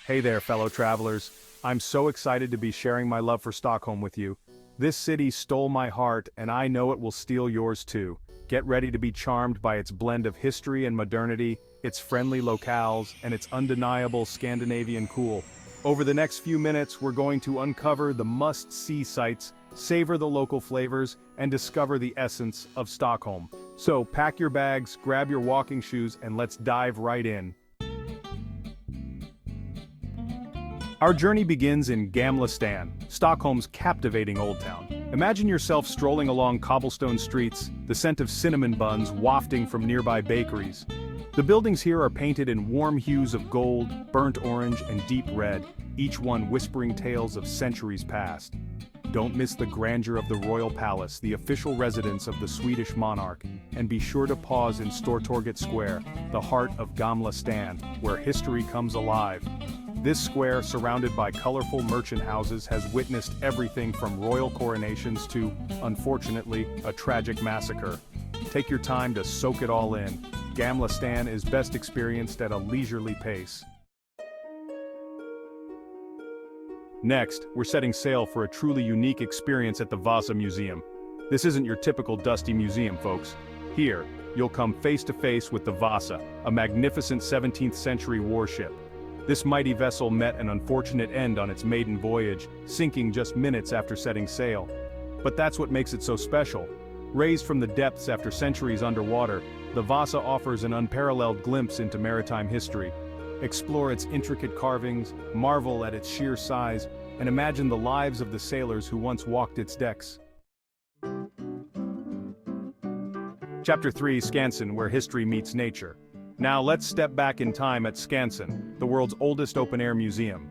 Hey there, fellow travelers. I'm so excited to be sharing my love for Stockholm with you. This city stole my heart, and I know it will steal yours too. Get ready to be charmed by its blend of history and modernity, its friendly locales, and its undeniable Scandinavian cool. Over the next few minutes, we're going to uncover the must-see sights, savor the local flavors, and discover the essence of Stockholm. So pack your bags, grab your walking shoes, and let's dive right in. Our journey begins in Gamla Stan, Stockholm's captivating Old Town. Imagine yourself strolling along cobblestone streets, the scent of cinnamon buns wafting from nearby bakeries. The buildings here are painted in warm hues of gold, burnt orange, and deep red, each one whispering tales of centuries past. Don't miss the grandeur of the Royal Palace, the official residence of the Swedish monarch, and be sure to pause in Stortorget Square, the heart of Gamla Stan, where history comes alive. This square, surrounded by colorful merchant houses, has witnessed everything from royal coronations to, unfortunately, a tragic massacre. Take your time to soak it all in. Gamla Stan is best experienced at a leisurely pace. Next, we're setting sail for a truly unique experience at the Vasa Museum. This isn't your typical dusty museum, folks. Here, you'll come face to face with the Vasa, a magnificent 17th century warship. This mighty vessel met an unfortunate end on its maiden voyage, sinking just minutes after setting sail. But that's what makes it so special. Raised from the depths after centuries underwater, the Vasa offers an unparalleled glimpse into maritime history. Explore its intricate carvings, marvel at its sheer size, and imagine the lives of the sailors who once walked its decks. Chapter 3: Skansen, where history meets nature. Now let's step back in time at Skansen, the world's oldest open-air museum.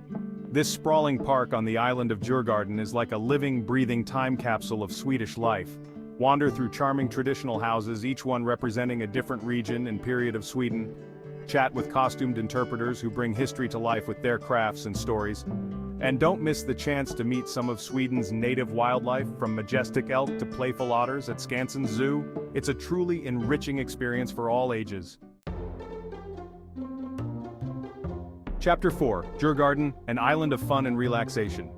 This sprawling park on the island of Djurgården is like a living, breathing time capsule of Swedish life. Wander through charming traditional houses, each one representing a different region and period of Sweden. Chat with costumed interpreters who bring history to life with their crafts and stories. And don't miss the chance to meet some of Sweden's native wildlife, from majestic elk to playful otters at Skansen Zoo. It's a truly enriching experience for all ages. Chapter 4: Djurgården, an island of fun and relaxation.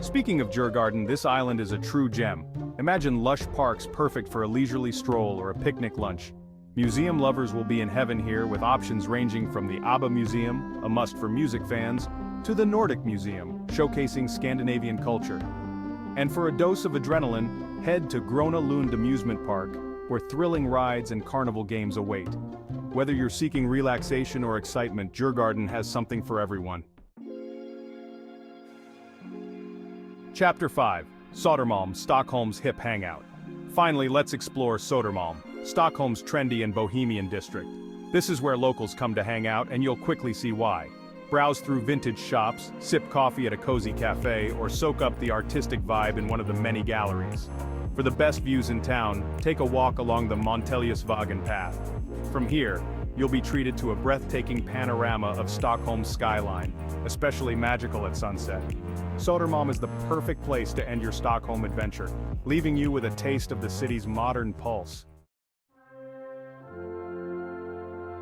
Speaking of Djurgården, this island is a true gem. Imagine lush parks perfect for a leisurely stroll or a picnic lunch. Museum lovers will be in heaven here, with options ranging from the ABBA Museum, a must for music fans, to the Nordic Museum, showcasing Scandinavian culture. And for a dose of adrenaline, head to Gröna Lund Amusement Park, where thrilling rides and carnival games await. Whether you're seeking relaxation or excitement, Djurgården has something for everyone. Chapter 5: Södermalm, Stockholm's hip hangout. Finally, let's explore Södermalm, Stockholm's trendy and bohemian district. This is where locals come to hang out, and you'll quickly see why. Browse through vintage shops, sip coffee at a cozy cafe, or soak up the artistic vibe in one of the many galleries. For the best views in town, take a walk along the Monteliusvägen path. From here, you'll be treated to a breathtaking panorama of Stockholm's skyline, especially magical at sunset. Södermalm is the perfect place to end your Stockholm adventure, leaving you with a taste of the city's modern pulse.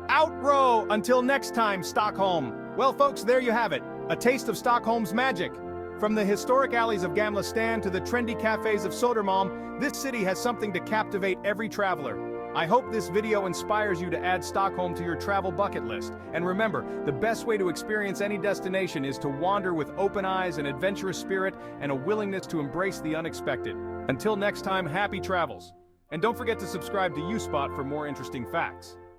Outrow! Until next time, Stockholm! Well folks, there you have it, a taste of Stockholm's magic. From the historic alleys of Gamla Stan to the trendy cafes of Södermalm, this city has something to captivate every traveler. I hope this video inspires you to add Stockholm to your travel bucket list. And remember, the best way to experience any destination is to wander with open eyes, an adventurous spirit, and a willingness to embrace the unexpected. Until next time, happy travels. And don't forget to subscribe to YouSpot for more interesting facts.